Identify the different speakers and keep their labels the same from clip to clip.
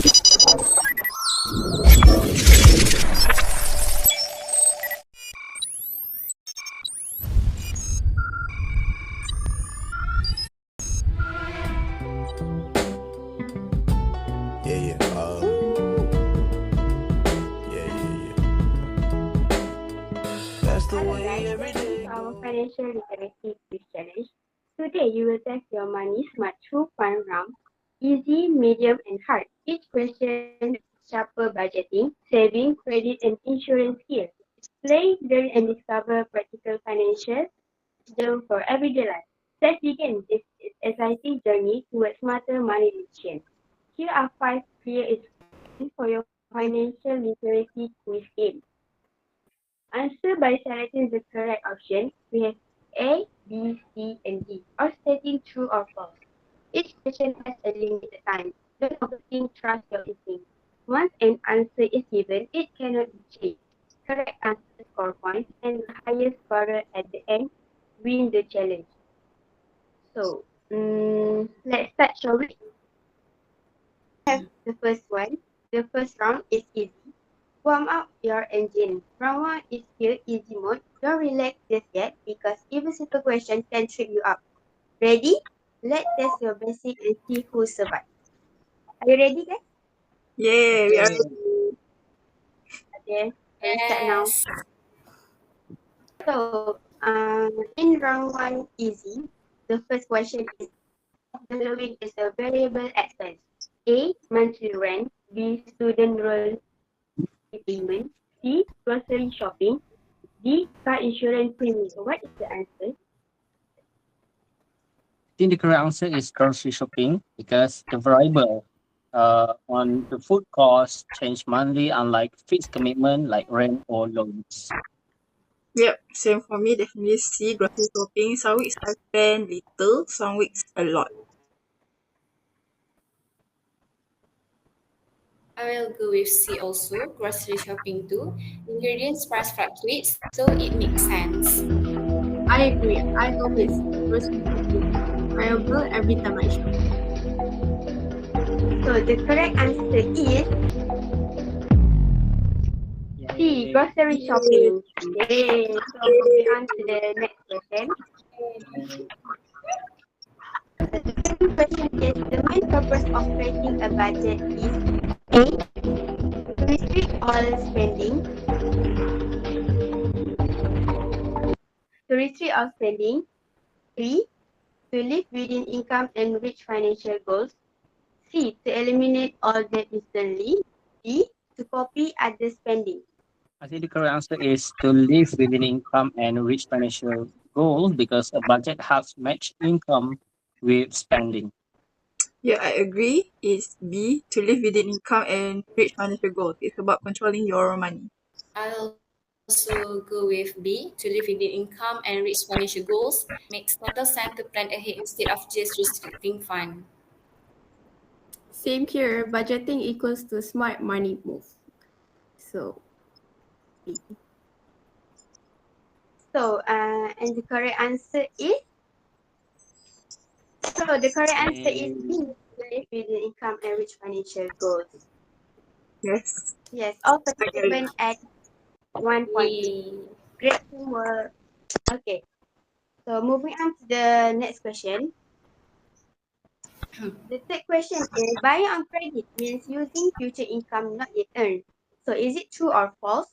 Speaker 1: Yeah, yeah. That's the
Speaker 2: Hello
Speaker 1: way
Speaker 2: guys,
Speaker 1: every
Speaker 2: welcome
Speaker 1: day
Speaker 2: to our
Speaker 1: goes.
Speaker 2: financial literacy quiz challenge. Today you will test your money smart through fun round, easy, medium and hard. Each question sharper budgeting, saving, credit and insurance skills. Play, learn and discover practical financial wisdom for everyday life. Let's begin this exciting journey towards smarter money decisions. Here are 5 clear instructions for your financial literacy quiz game. Answer by selecting the correct option. We have A, B, C, and D, or stating true or false. Each question has a limited time. Don't overthink, trust your instinct. Once an answer is given, it cannot be changed. Correct answer score points, and the highest scorer at the end win the challenge. So, let's start, shall we? Have the first one. The first round is easy. Warm up your engine. Round 1 is still easy mode. Don't relax just yet because even simple questions can trip you up. Ready? Let's test your basic and see who survives. Are you ready, guys?
Speaker 3: Yeah, we are.
Speaker 4: Yeah.
Speaker 2: Okay, so we start now.
Speaker 5: Yes.
Speaker 2: So, in round 1 easy, the first question is following is a variable expense. A, monthly rent. B, student loan payment. C, grocery shopping. D, car insurance premium. What is the answer?
Speaker 4: I think the correct answer is grocery shopping because the variable on the food cost change monthly, unlike fixed commitment like rent or loans.
Speaker 3: Yep, same for me. Definitely C, grocery shopping. Some weeks I spend little, some weeks a lot.
Speaker 5: I will go with C also, grocery shopping too. Ingredients price fluctuates, so it makes sense.
Speaker 6: I agree. I go with grocery shopping. Variable every time I shop.
Speaker 2: So the correct answer is C, grocery shopping. Yay! So moving on to the next question. The second question is the main purpose of creating a budget is A, to restrict all spending. To restrict all spending. B, to live within income and reach financial goals. C, to eliminate all debt instantly. D, to copy other spending.
Speaker 4: I think the correct answer is to live within income and reach financial goals because a budget helps match income with spending.
Speaker 3: Yeah, I agree. It's B, to live within income and reach financial goals. It's about controlling your money.
Speaker 5: I'll also go with B, to live within income and reach financial goals. Makes total sense to plan ahead instead of just restricting fund.
Speaker 6: Same here. Budgeting equals to smart money move. So, B.
Speaker 2: So, and the correct answer is? So, the correct answer is B, to live within income and reach financial goals.
Speaker 3: Yes.
Speaker 2: Yes, all participants at 1 point.
Speaker 5: Yay.
Speaker 2: Great teamwork. Okay, so moving on to the next question. The third question is buying on credit means using future income not yet earned. So, is it true or false?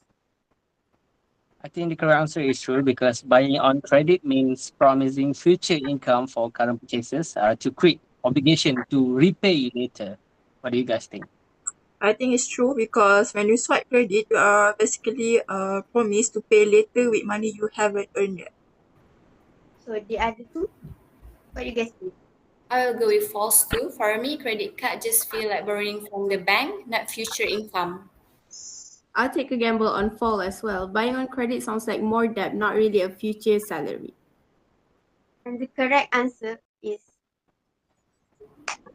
Speaker 4: I think the correct answer is true because buying on credit means promising future income for current purchases to create obligation to repay later. What do you guys think?
Speaker 3: I think it's true because when you swipe credit, you are basically promised to pay later with money you haven't earned yet.
Speaker 2: So, the other two, what do you guys think?
Speaker 5: I will go with false too. For me, credit card just feel like borrowing from the bank, not future income.
Speaker 6: I'll take a gamble on fall as well. Buying on credit sounds like more debt, not really a future salary.
Speaker 2: And the correct answer is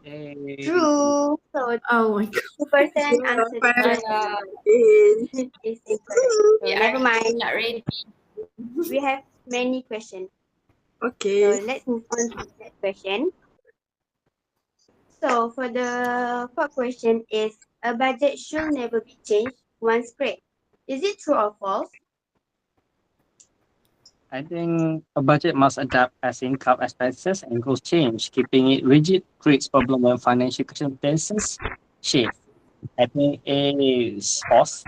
Speaker 4: Hey.
Speaker 2: true. So,
Speaker 6: Oh my god.
Speaker 2: 2% answer the correct
Speaker 5: Yeah.
Speaker 2: is incorrect. So,
Speaker 5: We
Speaker 2: never
Speaker 5: are
Speaker 2: mind.
Speaker 5: not ready.
Speaker 2: We have many questions. So
Speaker 3: Okay.
Speaker 2: let's move on to the next question. So for the fourth question is, a budget should never be changed once created. Is it true or false?
Speaker 4: I think a budget must adapt as income expenses and goals change. Keeping it rigid creates problem when financial circumstances shift. I think it is false.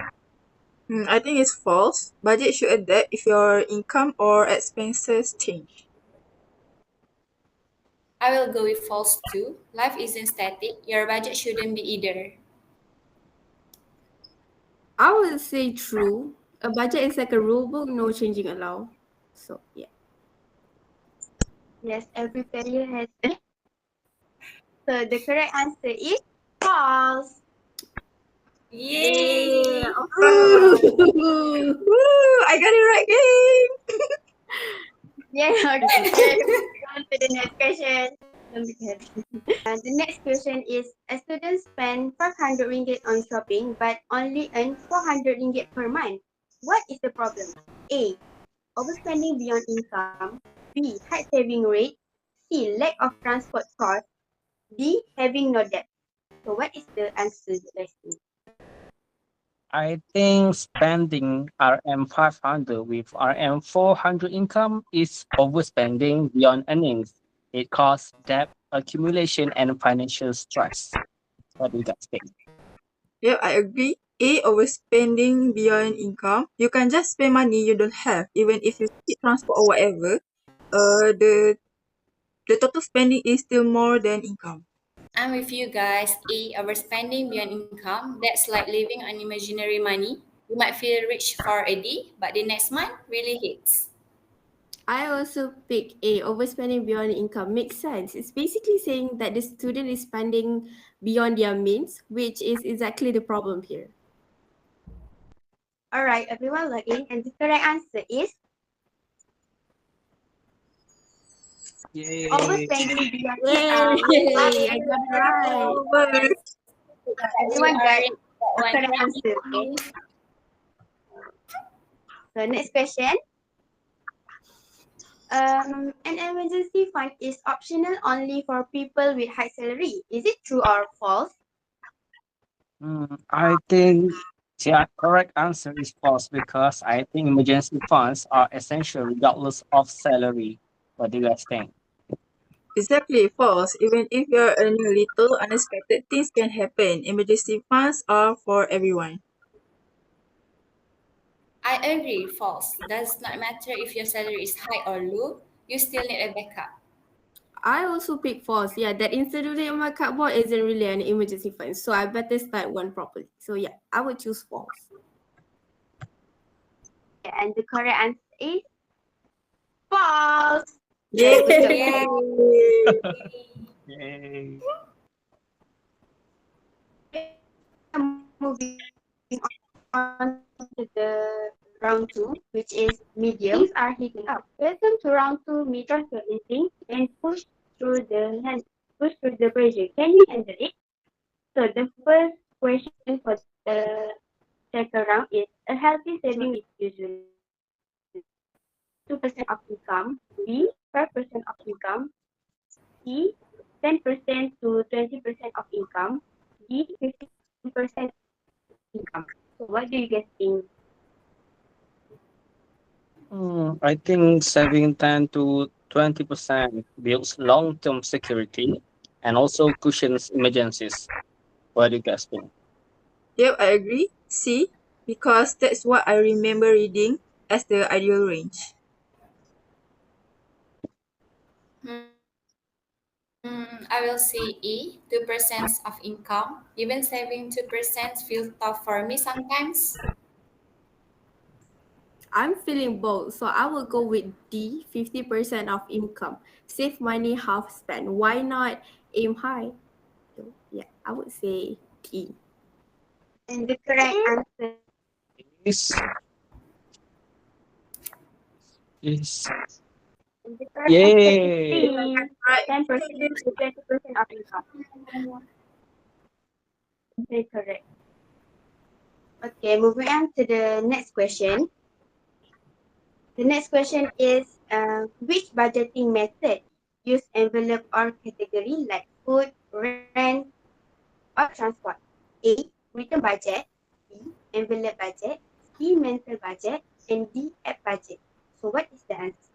Speaker 3: I think it's false. Budget should adapt if your income or expenses change.
Speaker 5: I will go with false too. Life isn't static. Your budget shouldn't be either.
Speaker 6: I would say true. A budget is like a rule book, no changing allowed. So yeah.
Speaker 2: Yes, everybody has. So the correct answer is false.
Speaker 5: Yay!
Speaker 3: Woo! I got it right, game.
Speaker 2: Yeah, okay. On to the next question. The next question is, a student spend 500 ringgit on shopping but only earn 400 ringgit per month. What is the problem? A. Overspending beyond income. B. High saving rate. C. Lack of transport cost. D. Having no debt. So what is the answer, guys?
Speaker 4: I think spending RM 500 with RM 400 income is overspending beyond earnings. It causes debt accumulation and financial stress. What do you guys think?
Speaker 3: Yep, I agree. A, overspending beyond income. You can just spend money you don't have, even if you skip transport or whatever. The total spending is still more than income.
Speaker 5: I'm with you guys. A. Overspending beyond income. That's like living on imaginary money. You might feel rich for a day, but the next month really hits.
Speaker 6: I also pick A, overspending beyond income. Makes sense. It's basically saying that the student is spending beyond their means, which is exactly the problem here.
Speaker 2: Alright, everyone log in, and the correct answer is
Speaker 4: Yay!
Speaker 2: overspending beyond
Speaker 6: Yay! I
Speaker 2: income.
Speaker 6: got it right.
Speaker 2: Everyone got
Speaker 5: You
Speaker 2: the
Speaker 5: are
Speaker 2: correct
Speaker 5: right.
Speaker 2: answer. Okay. So next question. An emergency fund is optional only for people with high salary. Is it true or false?
Speaker 4: I think the correct answer is false because I think emergency funds are essential regardless of salary. What do you guys think?
Speaker 3: Exactly, false. Even if you're earning little, unexpected things can happen. Emergency funds are for everyone.
Speaker 5: I agree. False. Does not matter if your salary is high or low. You still need a backup.
Speaker 6: I also pick false. Yeah, that incident on my cardboard isn't really an emergency fund, so I better start one properly. So yeah, I would choose false.
Speaker 2: And the correct answer is false.
Speaker 3: Yay!
Speaker 5: Yeah.
Speaker 4: Yay!
Speaker 2: Moving on to the round two, which is medium. Things are heating up. Welcome to round two. Trust your instinct and push through the pressure. Can you handle it? So the first question for the second round is, a healthy saving is usually 2% of income, B 5% of income, C 10% to 20% of income, D 15% income. So what do you guys think?
Speaker 4: I think saving 10 to 20% builds long-term security and also cushions emergencies. What do you guys think?
Speaker 3: Yep, I agree. C, because that's what I remember reading as the ideal range.
Speaker 5: I will say E. 2% of income. Even saving 2% feels tough for me sometimes.
Speaker 6: I'm feeling bold, so I will go with D, 50% of income. Save money, half spend. Why not aim high? So, yeah, I would say D.
Speaker 2: And the correct answer
Speaker 4: Is is
Speaker 2: and the correct answer is
Speaker 4: yay!
Speaker 2: C.
Speaker 3: Right.
Speaker 2: 10% to 20% of income. Very correct. Okay, moving on to the next question. The next question is, which budgeting method use envelope or category like food, rent or transport? A. Written budget. B. Envelope budget. C. Mental budget. And D. App budget. So what is the answer?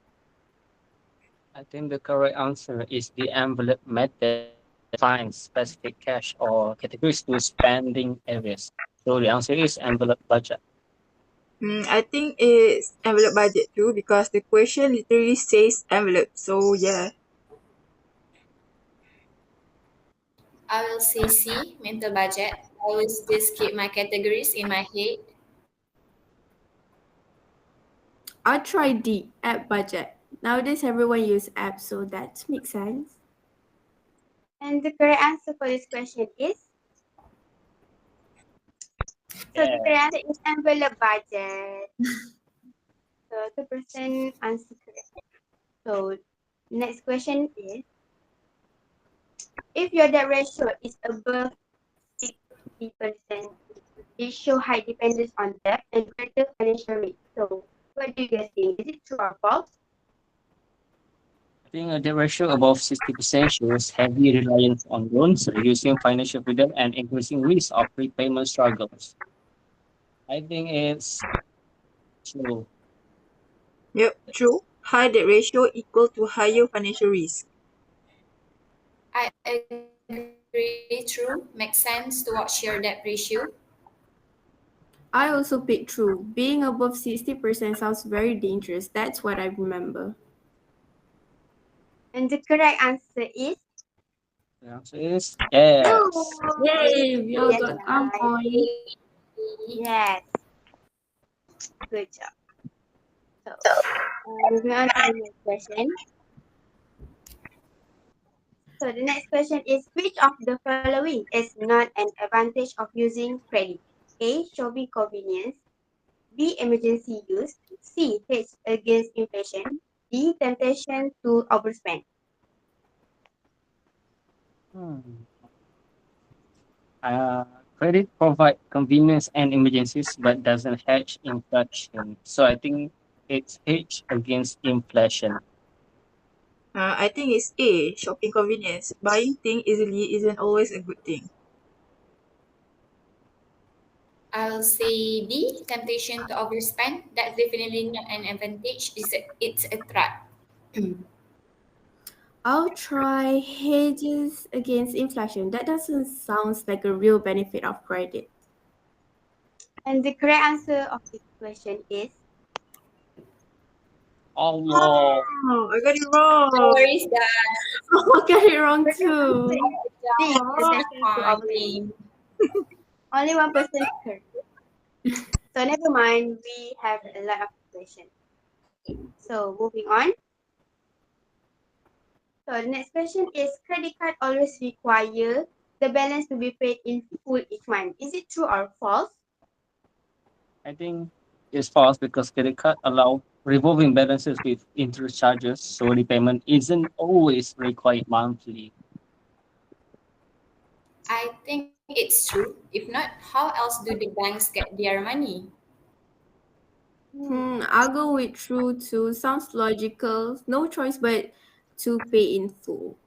Speaker 4: I think the correct answer is the envelope method defines specific cash or categories to spending areas. So the answer is envelope budget.
Speaker 3: I think it's envelope budget too because the question literally says envelope. So yeah.
Speaker 5: I will say C, mental budget. I always just keep my categories in my head.
Speaker 6: I'll try D, app budget. Nowadays everyone use apps, so that makes sense.
Speaker 2: And the correct answer for this question is? So the correct answer is envelope budget. So 2% answer correct. So next question is, if your debt ratio is above 60%, it shows high dependence on debt and greater financial risk. So what do you guys think? Is it true or false?
Speaker 4: I think the ratio above 60% shows heavy reliance on loans, reducing financial freedom and increasing risk of repayment struggles. I think it's true.
Speaker 3: Yep, true. High debt ratio equal to higher financial risk.
Speaker 5: I agree, true. Makes sense to watch your debt ratio.
Speaker 6: I also pick true. Being above 60% sounds very dangerous. That's what I remember.
Speaker 2: And the correct answer is?
Speaker 4: The answer is yes.
Speaker 6: Yay, we all
Speaker 2: Yes,
Speaker 6: got one
Speaker 2: guys.
Speaker 6: point.
Speaker 2: Yes. Good job. So, moving on to the next question. So the next question is, which of the following is not an advantage of using credit? A. Shopping convenience. B. Emergency use. C. Hedge against inflation. D. Temptation to overspend.
Speaker 4: Credit provide convenience and emergencies, but doesn't hedge inflation. So I think it's hedge against inflation.
Speaker 3: I think it's A, shopping convenience. Buying things easily isn't always a good thing.
Speaker 5: I'll say B, temptation to overspend. That's definitely not an advantage. It's a trap.
Speaker 6: I'll try hedges against inflation. That doesn't sound like a real benefit of credit.
Speaker 2: And the correct answer of this question is?
Speaker 4: Oh no.
Speaker 3: Oh, I got it
Speaker 5: No
Speaker 3: wrong.
Speaker 5: worries, guys.
Speaker 6: I got it wrong too.
Speaker 2: D. Temptation to overspend. Only one person correct. So never mind, we have a lot of questions. So moving on. So the next question is, credit card always require the balance to be paid in full each month. Is it true or false?
Speaker 4: I think it's false because credit card allow revolving balances with interest charges, so repayment isn't always required monthly.
Speaker 5: I think it's true. If not, how else do the banks get their money?
Speaker 6: I'll go with true too. Sounds logical. No choice but to pay in full.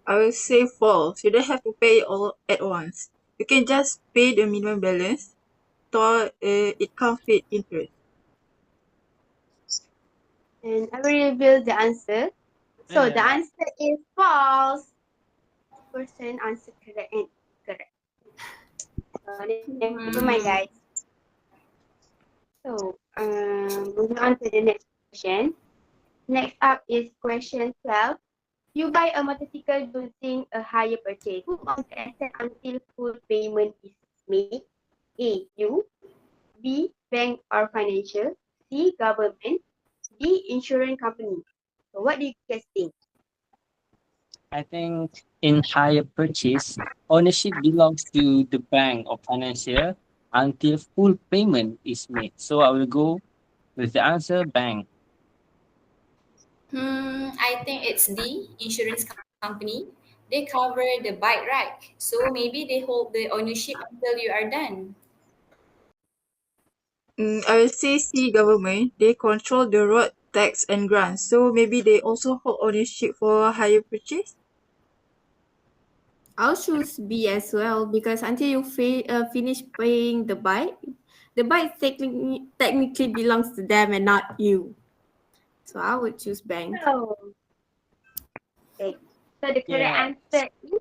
Speaker 3: I will say false. You don't have to pay all at once. You can just pay the minimum balance, so it comes with interest.
Speaker 2: And I will reveal the answer. So the answer is false. Person answered correct and correct. Never mind, guys. So moving on to the next question. Next up is question 12. You buy a motorcycle using a hire purchase. Who owns the asset until full payment is made? A. You. B. Bank or financial. C. Government. D. Insurance company. So what do you guys think?
Speaker 4: I think in hire purchase, ownership belongs to the bank or financier until full payment is made. So I will go with the answer bank.
Speaker 5: I think it's D, insurance company. They cover the bike ride. So maybe they hold the ownership until you are done.
Speaker 3: I will say C, government. They control the road tax and grants, so maybe they also hold ownership for hire purchase.
Speaker 6: I'll choose B as well because until you finish paying the bike technically belongs to them and not you. So I would choose bank.
Speaker 2: So, okay. So the correct
Speaker 4: Yeah.
Speaker 2: answer is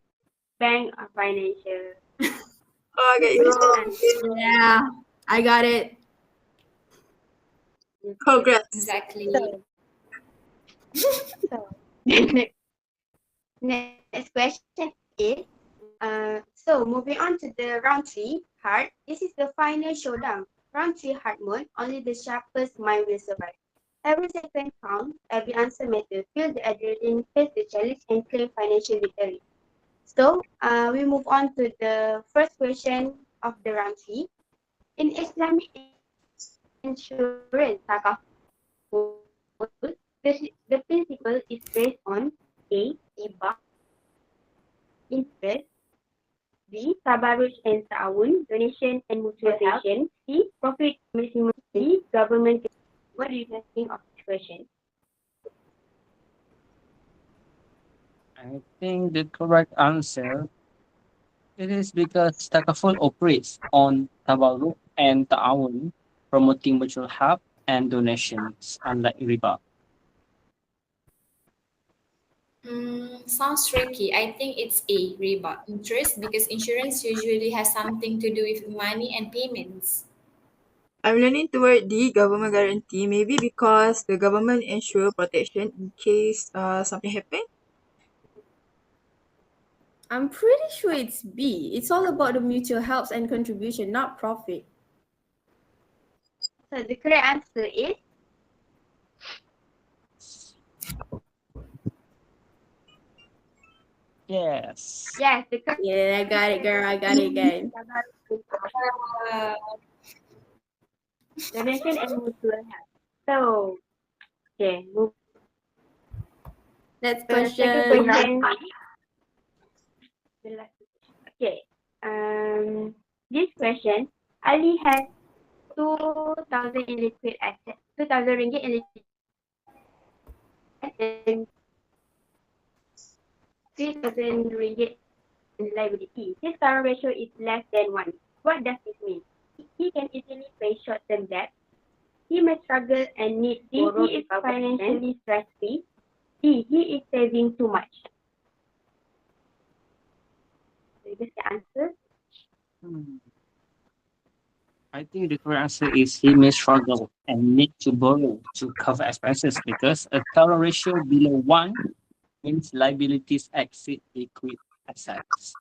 Speaker 2: bank or financial.
Speaker 3: Oh, okay.
Speaker 2: Good answer.
Speaker 6: Yeah, I got it.
Speaker 3: Congrats.
Speaker 5: Exactly.
Speaker 2: So next question is, so moving on to the round 3 hard. This is the final showdown. Round 3 hard mode. Only the sharpest mind will survive. Every second counts. Every answer matters. Feel the adrenaline, face the challenge, and claim financial victory. So, we move on to the first question of the round 3. In Islamic insurance, the principle is based on A. Riba, interest, B. Tabarruj and Ta'awun, donation and mutualization, C. Profit maximum, D. Government. What do you guys think of this question?
Speaker 4: I think the correct answer it is because Takaful operates on tabarruk and ta'awun, promoting mutual help and donations, unlike riba.
Speaker 5: Sounds tricky. I think it's A, riba, interest, because insurance usually has something to do with money and payments.
Speaker 3: I'm leaning toward the government guarantee, maybe because the government ensure protection in case something happen.
Speaker 6: I'm pretty sure it's B. It's all about the mutual helps and contribution, not profit.
Speaker 2: So the correct answer is
Speaker 4: Yes.
Speaker 2: yes. The correct
Speaker 6: Yeah, I got it, girl. I got it again.
Speaker 5: Uh,
Speaker 2: donation and mutual help. So, okay, move
Speaker 6: Next
Speaker 2: to the second
Speaker 6: question.
Speaker 2: question. The last question. Okay. This question, Ali has 2,000 in liquid assets, 2,000 ringgit in liquid and 3,000 ringgit in liability. His current ratio is less than 1. What does this mean? He can easily pay short-term debt. He may struggle and need to borrow. He is financially stress-free. D. He is saving too much. So you guys can answer.
Speaker 4: Hmm. I think the correct answer is he may struggle and need to borrow to cover expenses because a current ratio below 1 means liabilities exceed liquid assets.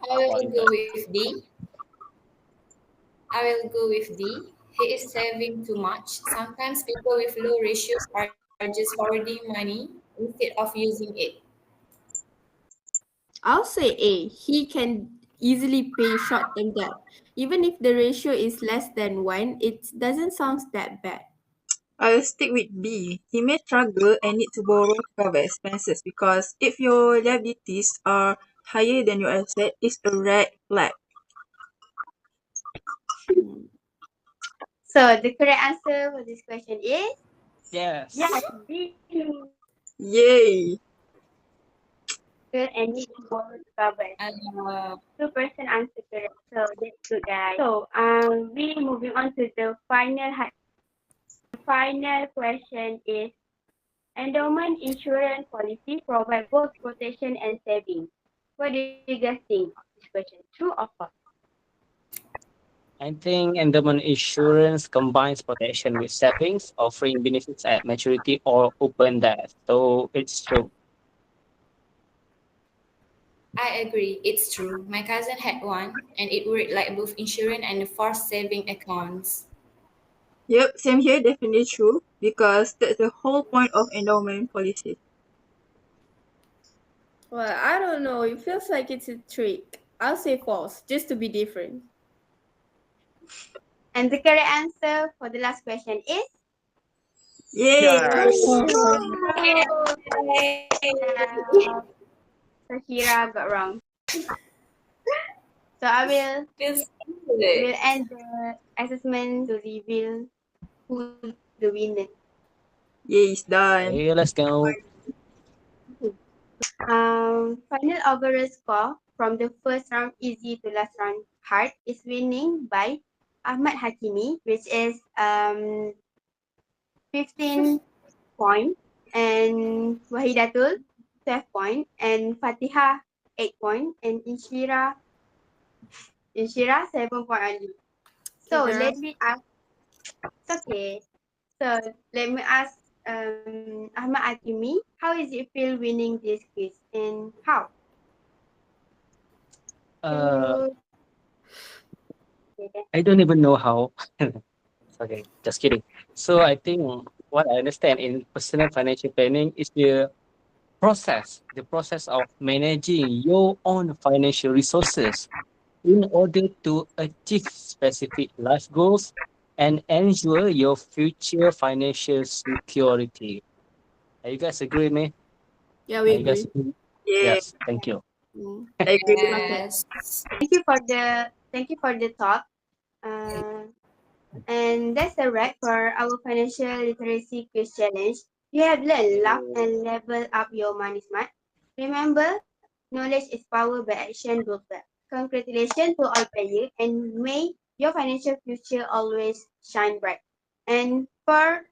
Speaker 5: I
Speaker 4: What
Speaker 5: will
Speaker 4: is
Speaker 5: go
Speaker 4: that?
Speaker 5: with D. I will go with D. He is saving too much. Sometimes people with low ratios are just hoarding money instead of using it.
Speaker 6: I'll say A. He can easily pay short-term debt. Even if the ratio is less than 1, it doesn't sound that bad.
Speaker 3: I'll stick with B. He may struggle and need to borrow to cover expenses because if your liabilities are higher than your asset, it's a red flag.
Speaker 2: So the correct answer for this question is
Speaker 4: Yes.
Speaker 2: yes, B.
Speaker 3: Yay!
Speaker 2: Good and need to borrow to cover.
Speaker 5: Uh,
Speaker 2: 2% answer correct. So that's good, guys. So we moving on to the final question is endowment insurance policy provide both protection and saving. What do you guys think of this question? True or false?
Speaker 4: I think endowment insurance combines protection with savings, offering benefits at maturity or open death. So it's true.
Speaker 5: I agree, it's true. My cousin had one, and it worked like both insurance and forced saving accounts.
Speaker 3: Yep, same here, definitely true because that's the whole point of endowment policy.
Speaker 6: Well, I don't know. It feels like it's a trick. I'll say false, just to be different.
Speaker 2: And the correct answer for the last question is
Speaker 3: Yay!
Speaker 4: Yes.
Speaker 2: Sashira got wrong. So I
Speaker 5: Feels
Speaker 2: will
Speaker 5: good.
Speaker 2: end the assessment to reveal who the winner.
Speaker 3: Yay, it's done.
Speaker 4: Okay, let's go.
Speaker 2: Final overall score from the first round easy to last round hard is winning by Ahmad Hakimi, which is 15 points, and Waheedatul 12 points, and Fatihah 8 points, and Insyirah 7 points only. So
Speaker 6: Okay, girl.
Speaker 2: let me ask. Okay. So let me ask Ahmad Hakimi, how is it feel winning this quiz and how? Can
Speaker 4: Uh,
Speaker 2: you say that?
Speaker 4: I don't even know how. Okay, just kidding. So I think what I understand in personal financial planning is the process of managing your own financial resources in order to achieve specific life goals and ensure your future financial security. Are you guys agree with me?
Speaker 6: Yeah, we
Speaker 4: Are you guys
Speaker 6: agree.
Speaker 4: agree?
Speaker 3: Yeah,
Speaker 4: Yes, thank you.
Speaker 6: Mm.
Speaker 3: I agree.
Speaker 6: Okay.
Speaker 5: Yes.
Speaker 2: Thank you for the talk. Uh, and that's a wrap for our financial literacy quiz challenge. You have learned, laugh, and level up your money smart. Remember, knowledge is power, but action builds wealth. Congratulations to all players, and may your financial future always shine bright. And for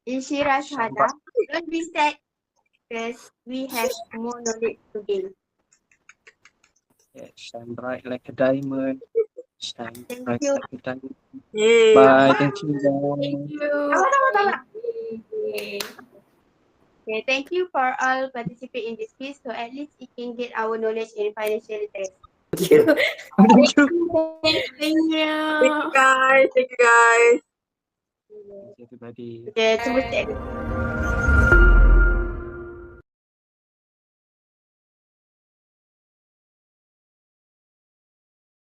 Speaker 2: Inshira
Speaker 4: Shine bright,
Speaker 2: Shahada, don't be sad because we have more knowledge to gain.
Speaker 4: yeah, shine bright like a diamond. Shine
Speaker 2: Thank
Speaker 4: bright
Speaker 2: you.
Speaker 4: like a diamond.
Speaker 3: Yay.
Speaker 4: Bye.
Speaker 2: Bye.
Speaker 4: Thank you,
Speaker 6: Thank
Speaker 4: guys.
Speaker 6: you.
Speaker 2: Tawa, tawa, tawa.
Speaker 5: Yay.
Speaker 2: Okay, thank you for all participate in this quiz so at least you can get our knowledge in financial literacy.
Speaker 6: Thank you.
Speaker 4: Thank you.
Speaker 6: Thank
Speaker 3: Thank
Speaker 6: you.
Speaker 3: you guys. Thank you guys.
Speaker 4: Thank you, everybody.
Speaker 2: Okay, tunggu
Speaker 5: Bye.
Speaker 2: cek.